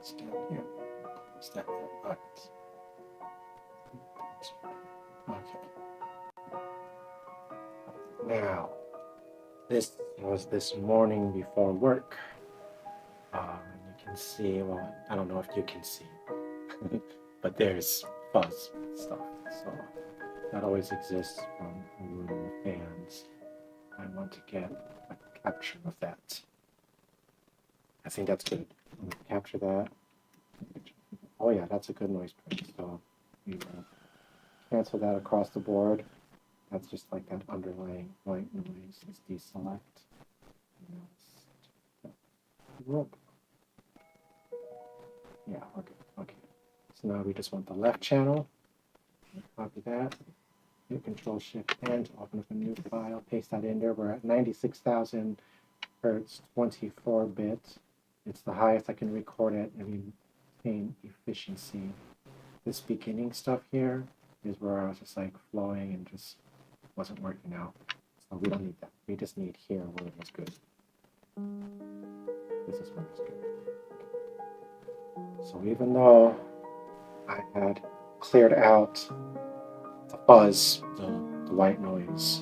It's down here. Is that right? Okay. Now, this was this morning before work. You can see, well, I don't know if you can see, but there's fuzz stuff. So that always exists from a room of fans. I want to get a capture of that. I think that's good. I'm gonna capture that. Oh yeah, that's a good noise point. So we will cancel that across the board. That's just like that underlying white noise. Let's deselect. Whoop. Yeah, okay, okay. So now we just want the left channel. Copy that. Hit Control Shift N to open up a new file. Paste that in there. We're at 96,000 hertz, 24 bits. It's the highest I can record it and maintain efficiency. This beginning stuff here is where I was just like flowing and just wasn't working out. So we don't need that. We just need here where it was good. This is where it's good. So even though I had cleared out the fuzz, the white noise,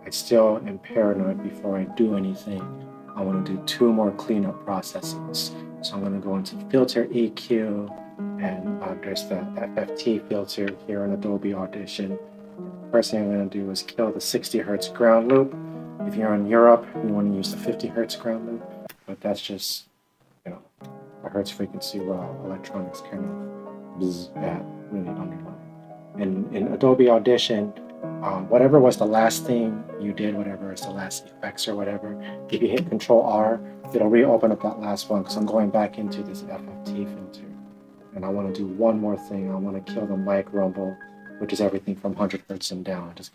I still am paranoid before I do anything. I want to do 2 more cleanup processes. So I'm going to go into Filter EQ, and there's the FFT filter here in Adobe Audition. First thing I'm going to do is kill the 60 hertz ground loop. If you're in Europe, you want to use the 50 hertz ground loop, but that's just, you know, a hertz frequency where electronics kind of bzz at really underline. And in Adobe Audition, whatever was the last thing you did, whatever is the last effects or whatever, if you hit Control R, it'll reopen up that last one because I'm going back into this FFT filter. And I want to do one more thing. I want to kill the mic rumble, which is everything from 100 hertz and down. It just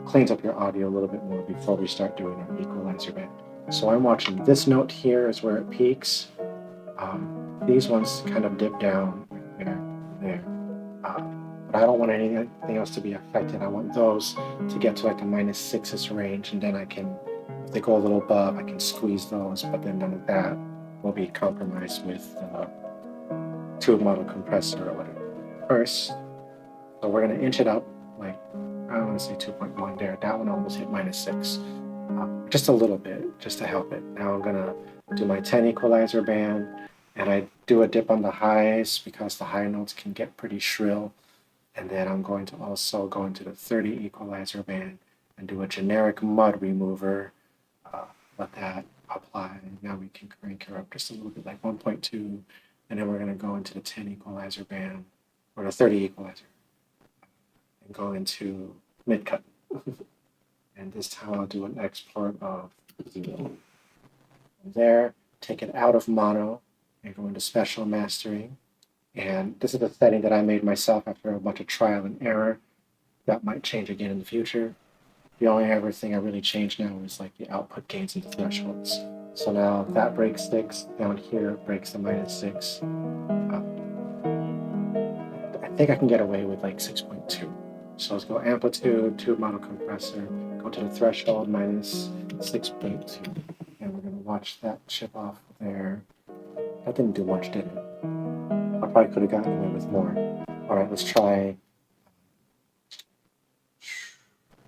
cleans up your audio a little bit more before we start doing our equalizer band. So I'm watching this note here is where it peaks. These ones kind of dip down there. But I don't want anything else to be affected. I want those to get to like a -6 range, and then I can, if they go a little above, I can squeeze those, but then none of that will be compromised with the tube model compressor or whatever. First, so we're going to inch it up, like, I don't want to say 2.1 there. That one almost hit -6. Just a little bit, just to help it. Now I'm going to do my 10 equalizer band, and I do a dip on the highs because the high notes can get pretty shrill. And then I'm going to also go into the 30 equalizer band and do a generic mud remover. Let that apply. Now we can crank her up just a little bit, like 1.2. And then we're going to go into the 10 equalizer band, or the 30 equalizer, and go into mid cut. And this time I'll do an export of 0. From there, take it out of mono and go into special mastering. And this is a setting that I made myself after a bunch of trial and error. That might change again in the future. The only other thing I really changed now is like the output gains and the thresholds. So now that breaks 6, down here breaks the -6. I think I can get away with like 6.2. So let's go amplitude, tube model compressor, go to the threshold -6.2. And we're going to watch that chip off there. That didn't do much, did it? I probably could have gotten away with more. All right, let's try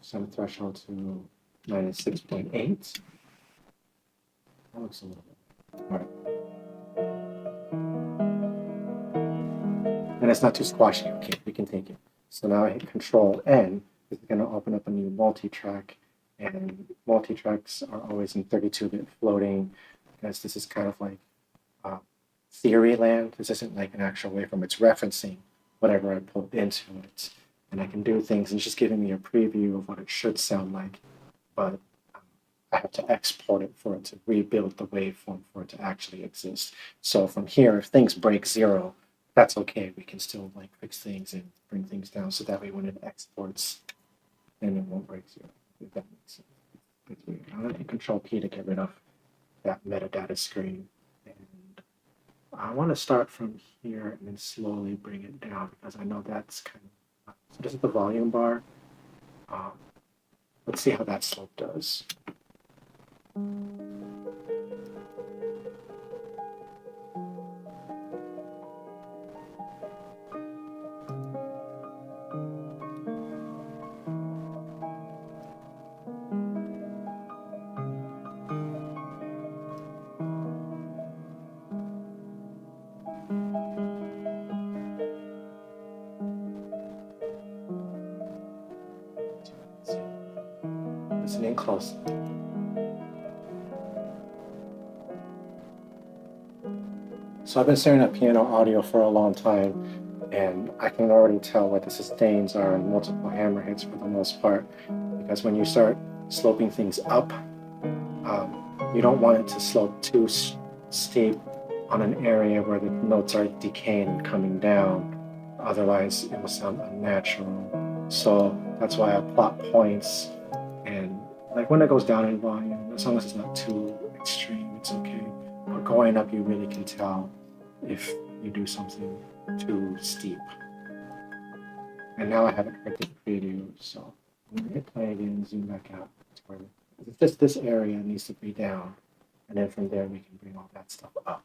some threshold to -6.8. That looks a little bit. All right. And it's not too squashy. Okay, we can take it. So now I hit Control N. This is going to open up a new multi-track. And multi-tracks are always in 32-bit floating because this is kind of like theory land. This isn't like an actual waveform. It's referencing whatever I pulled into it. And I can do things, and it's just giving me a preview of what it should sound like. But I have to export it for it to rebuild the waveform for it to actually exist. So from here, if things break 0, that's okay. We can still like fix things and bring things down so that way when it exports, then it won't break 0. If that makes sense. It's weird. I'm going to hit Control P to get rid of that metadata screen. I want to start from here and then slowly bring it down because I know that's kind of, so this is the volume bar. Let's see how that slope does. in close. So I've been staring at piano audio for a long time, and I can already tell where the sustains are in multiple hammerheads for the most part, because when you start sloping things up, you don't want it to slope too steep on an area where the notes are decaying and coming down. Otherwise, it will sound unnatural. So that's why I plot points, and like when it goes down in volume, as long as it's not too extreme, it's okay. But going up, you really can tell if you do something too steep. And now I haven't heard the preview, so I'm gonna hit play again, zoom back out to where it's just this area needs to be down, and then from there we can bring all that stuff up.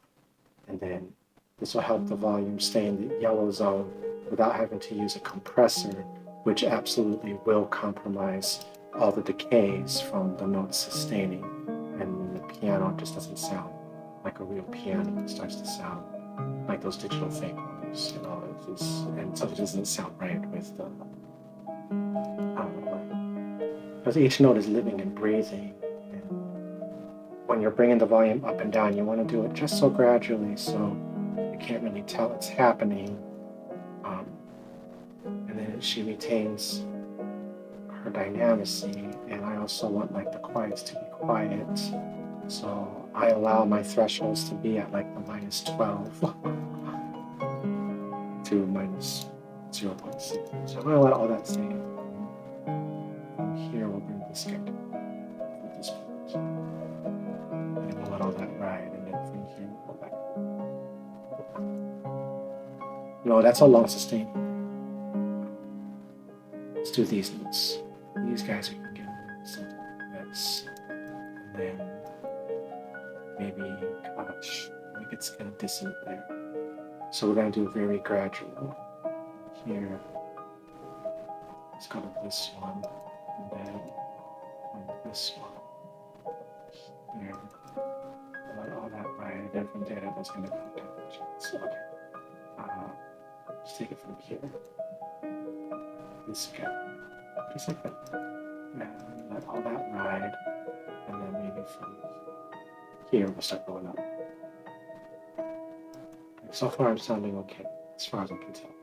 And then this will help the volume stay in the yellow zone without having to use a compressor, which absolutely will compromise all the decays from the notes sustaining. And the piano just doesn't sound like a real piano. It starts to sound like those digital fake ones, you know, and something doesn't sound right with the, because each note is living and breathing. And when you're bringing the volume up and down, you want to do it just so gradually, so you can't really tell it's happening. And then she retains her dynamicy, and I also want like the quiets to be quiet. So I allow my thresholds to be at like the -12 to -0.6. So I'm going to let all that stay in. From here, we'll bring this guy to this point. And we'll let all that ride, and then from here, we'll go back. No, that's a long sustain. Let's do these notes. These guys we can get something like this. And then maybe, gosh, it gets kind of dissonant there. So we're going to do very gradual. Here, let's go to this one, and then this one. Here, let all that ride, and then from there, that's going to be damage. So, okay. Let's take it from here. This guy, just like that. And let all that ride, and then maybe from here we'll start going up. So far I'm sounding okay, as far as I can tell.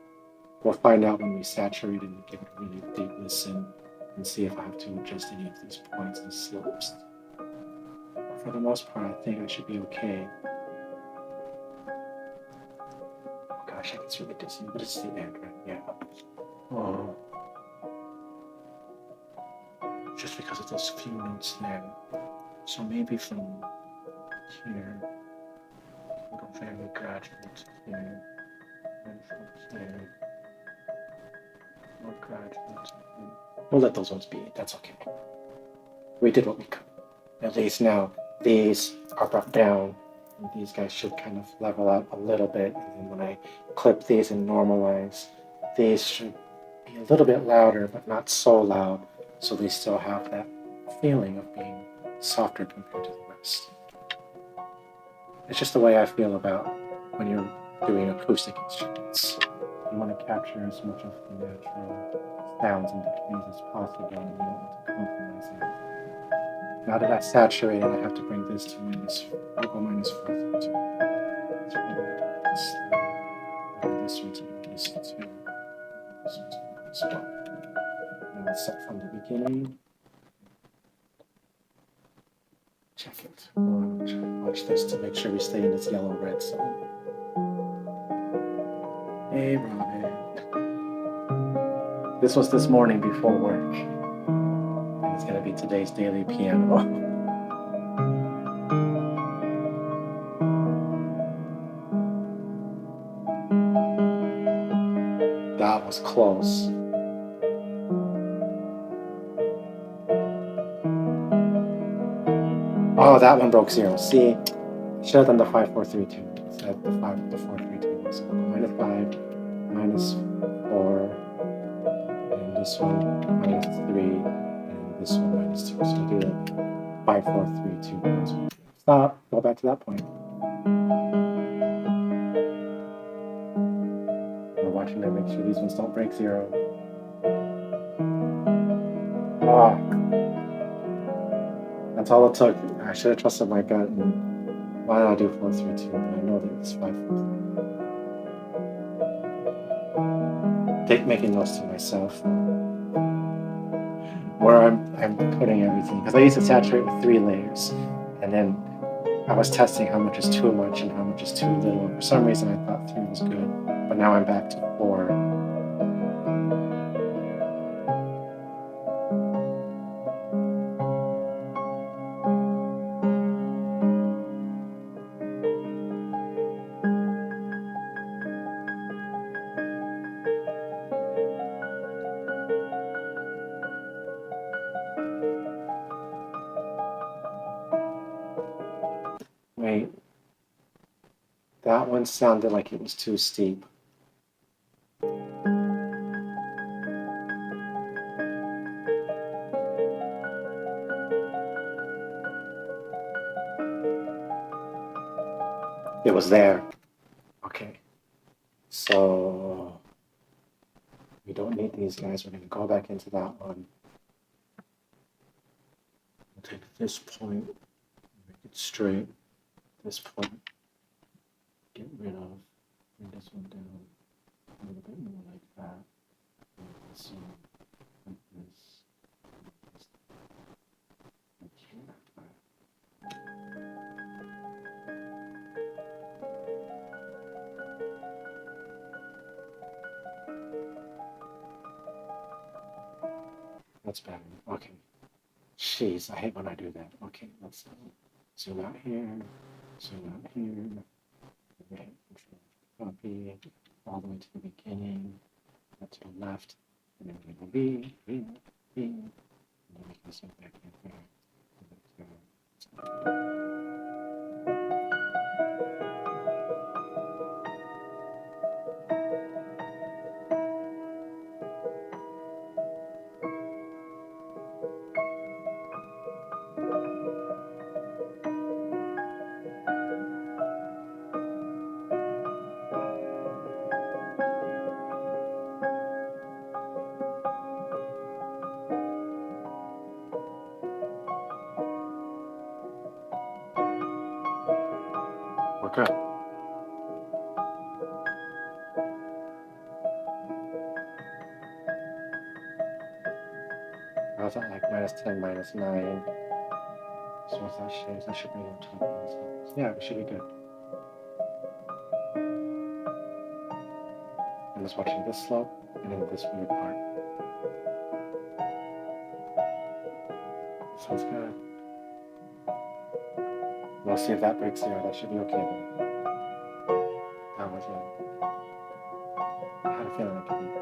We'll find out when we saturate and give it a really deep listen and see if I have to adjust any of these points and slopes. But for the most part, I think I should be okay. Oh gosh, I get really dizzy, but it's the end, right? Yeah. Oh. Just because of those few notes there. So maybe from here, we can go very gradual to here, and from here, more gradual to here. We'll let those ones be, that's okay. We did what we could. At least now, these are brought down, and these guys should kind of level out a little bit, and then when I clip these and normalize, these should be a little bit louder, but not so loud, so they still have that feeling of being softer compared to the rest. It's just the way I feel about when you're doing acoustic instruments. You want to capture as much of the natural sounds and decays as possible, and you don't want to compromise it. Now that I've saturated, I have to bring this to I'll go -432. So I'm going to do this. Bring this one to -2. This one to -1. And let's set from the beginning. Check it. Watch this to make sure we stay in this yellow-red zone. Hey, Robin. This was this morning before work. And it's going to be today's daily piano. That was close. Oh, that one broke 0. See, should have done the 5-4-3-2 instead of the 4-3-2. So -5, -4, and this one -3, and this one -2. So do it 5-4-3-2. Stop. Go back to that point. We're watching to make sure these ones don't break 0. Ah. That's all it took. I should have trusted my gut. And why did I do 4-3-2? But I know that it's 5-4. Making notes to myself. Where I'm putting everything, because I used to saturate with 3 layers, and then I was testing how much is too much and how much is too little. For some reason I thought 3 was good, but now I'm back to 4. Wait, that one sounded like it was too steep. It was there. Okay. So we don't need these guys. We're going to go back into that one. We'll take this point, make it straight. This point, get rid of, bring this one down a little bit more like that. So, like this. Like here. That's better. Okay. Jeez, I hate when I do that. Okay, let's zoom out here, zoom out here. Okay, control copy all the way to the beginning, to the left, and then we go B, and then we can zoom back in here. We're good. I was at like -10, -9. So what's that shades? That should bring it to the yeah, we should be good. I'm just watching this slope and then this weird part. Sounds good. We'll see if that breaks 0. That should be okay then. That was it. I had a feeling it could be good.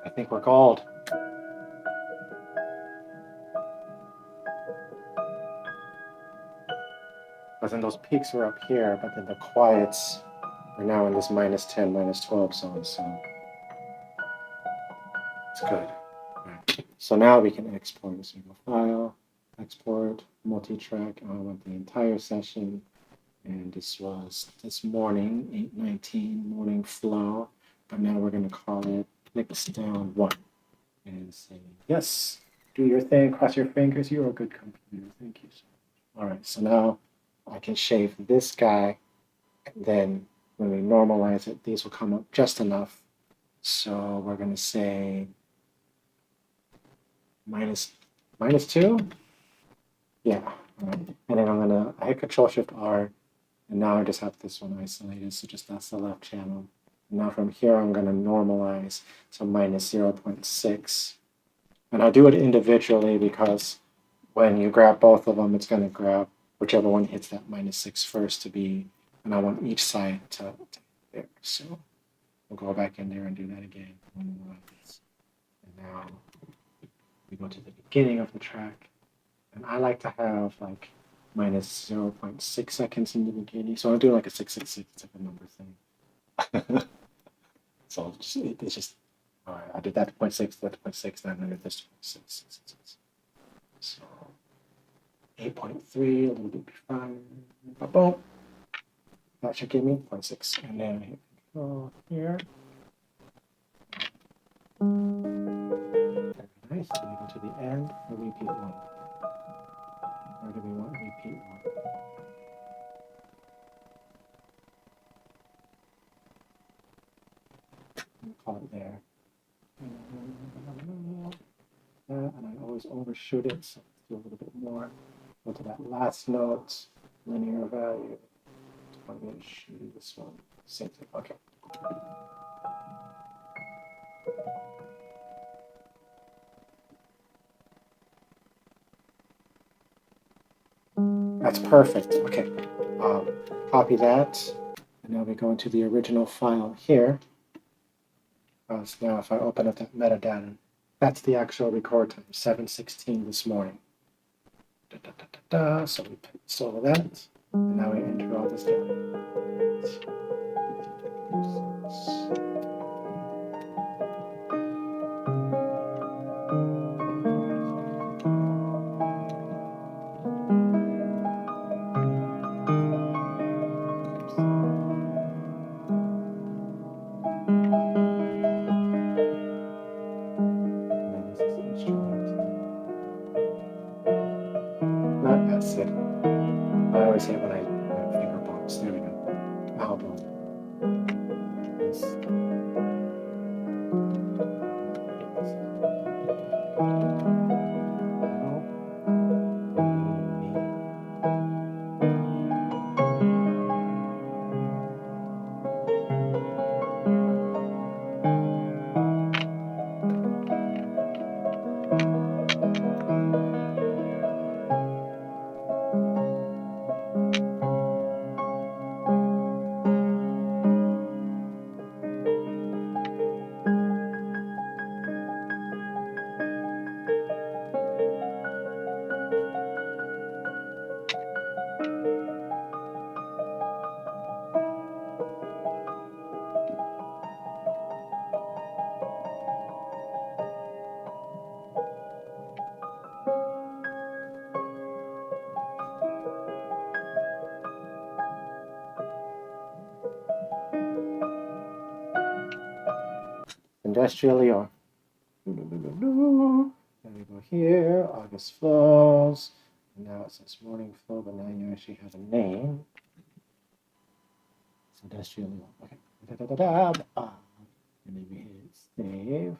I think we're gold. But then those peaks were up here, but then the quiets are now in this -10, -12 zone, so it's good. Right. So now we can export a single file, export, multi-track. I want the entire session, and this was this morning, 8:19 morning flow, but now we're going to call it mix down 1 and say, yes, do your thing, cross your fingers, you're a good computer, thank you so much. All right, so now I can shave this guy, and then when we normalize it, these will come up just enough. So we're going to say -2? Yeah. All right. And then I'm going to hit Control-Shift-R, and now I just have this one isolated, so just that's the left channel. And now from here, I'm going to normalize to -0.6. And I do it individually because when you grab both of them, it's going to grab whichever one hits that -6 first to be, and I want each side to there. So we'll go back in there and do that again. And now we go to the beginning of the track, and I like to have like -0.6 seconds in the beginning. So I'll do like a 666 type of number thing. So it's just All right, I did that to 0.6, that to 0.6, then I did this to 0.6. So 8.3, a little bit behind. Boom. That should give me 0.6. And then I hit control here. Very nice. And we go to the end and repeat 1. Or do we want repeat 1? We'll call it there. And I always overshoot it, so let's do a little bit more. Go to that last note, linear value. I'm going to shoot this one. Same thing. Okay. That's perfect. Okay. Copy that. And now we go into the original file here. So now if I open up that metadata, that's the actual record time, 7:16 this morning. So we install that. And now we enter all this down. Not acid. I always hate when I finger bumps. There we go. Album. Yes. Industrial Lyon. Then we go here, August flows. And now it says morning flow, but now you actually have a name. It's Industrial Lyon. Okay. And then we hit save.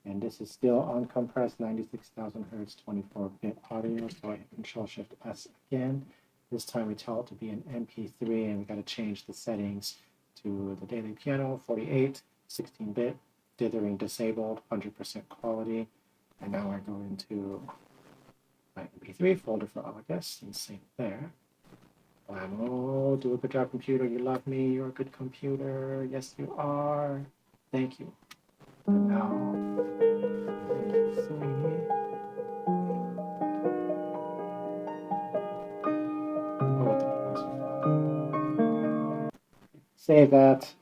And this is still uncompressed 96,000 hertz 24-bit audio. So I hit Control Shift S again. This time we tell it to be an MP3, and we got to change the settings to the daily piano 48, 16-bit. Dithering disabled, 100% quality. And now I go into my MP3 folder for August and save there. Oh, do a good job, computer. You love me. You're a good computer. Yes, you are. Thank you. And now, save that.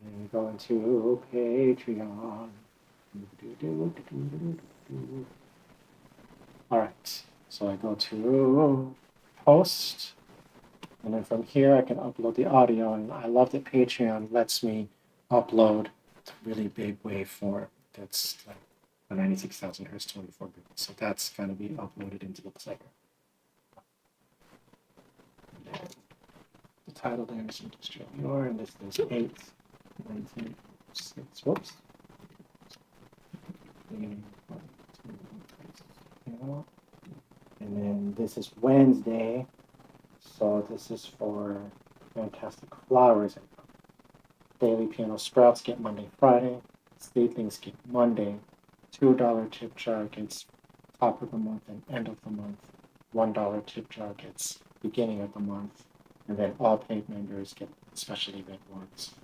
And then go into Patreon. All right, so I go to post, and then from here I can upload the audio. And I love that Patreon lets me upload a really big waveform that's like a 96,000 hertz 24-bit. So that's going to be uploaded into the player. The title there is Industrial Lyon, and this is 8/19/6. Whoops. And then this is Wednesday, so this is for Fantastic Flowers. Daily Piano Sprouts get Monday, Friday. Seedlings get Monday. $2 tip jar gets top of the month and end of the month. $1 tip jar gets beginning of the month. And then all paid members get specially red ones.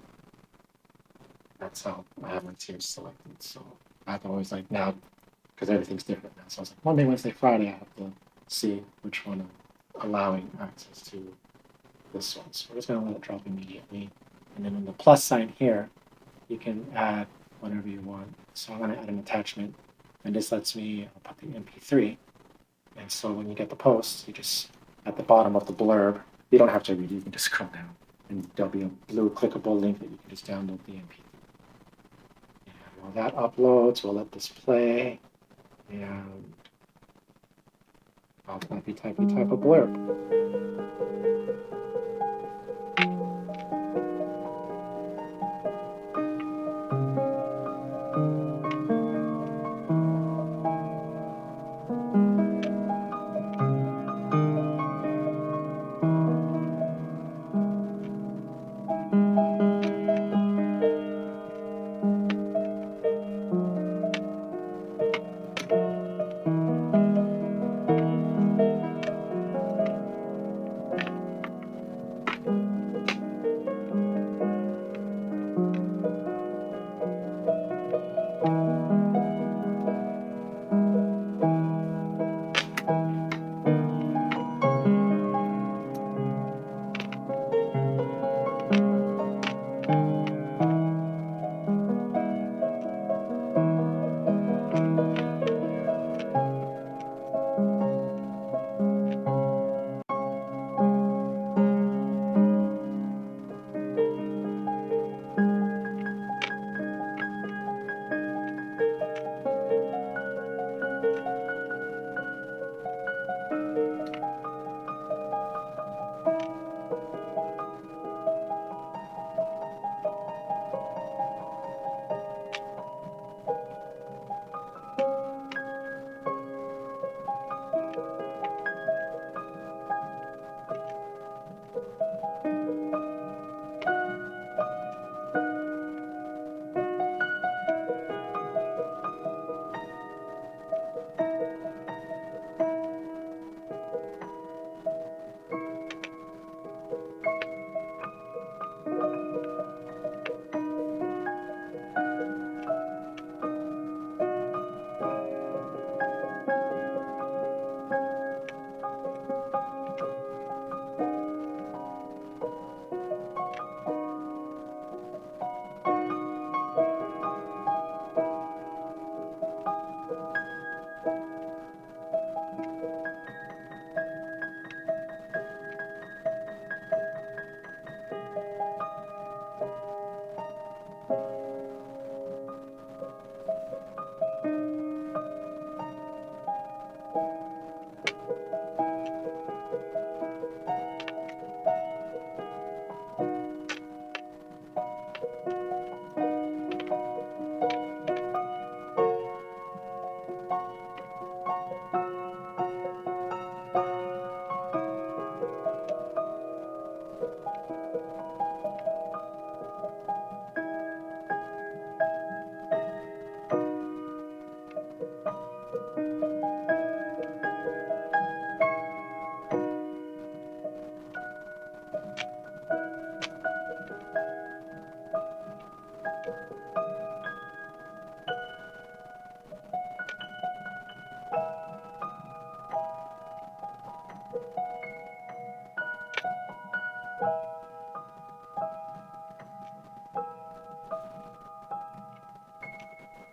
That's how I have my tiers selected. So I've always like now, because everything's different now. So I was like Monday, Wednesday, Friday, I have to see which one I'm allowing access to this one. So we're just going to let it drop immediately. And then on the plus sign here, you can add whenever you want. So I'm going to add an attachment, and this lets me put the MP3. And so when you get the post, you just, at the bottom of the blurb, you don't have to read it, you can just scroll down, and there'll be a blue clickable link that you can just download the MP3. And while that uploads, we'll let this play, and I'll type a blurb.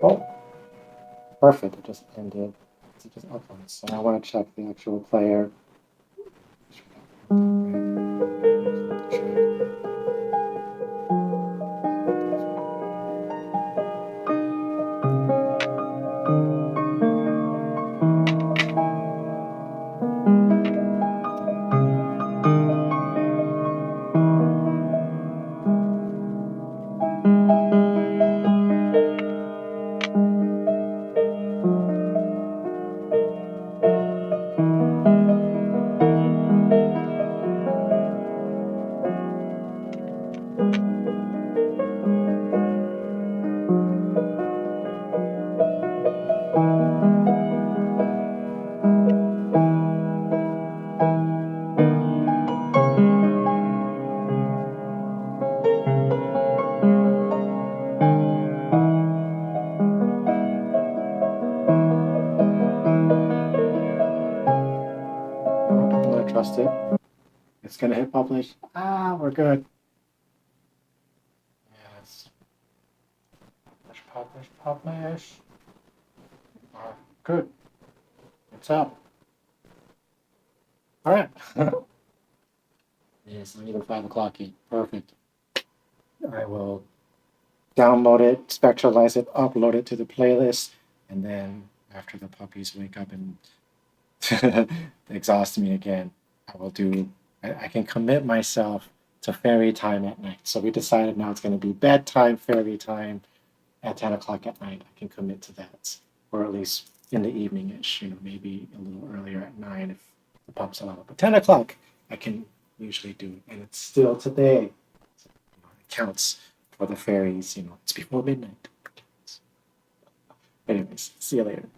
Oh, perfect, it just ended. It just uploads. So I want to check the actual player. Trust it. It's gonna hit publish. Ah, we're good. Yes. Publish. Good. It's up. All right. It's not even 5 o'clock yet. Perfect. I will download it, spectralize it, upload it to the playlist, and then after the puppies wake up and exhaust me again, I can commit myself to fairy time at night. So we decided now it's going to be bedtime, fairy time at 10 o'clock at night. I can commit to that, or at least in the evening-ish, maybe a little earlier at 9 if the pups allow it. But 10 o'clock, I can usually do it, and it's still today. So, it counts for the fairies, it's before midnight. Anyways, see you later.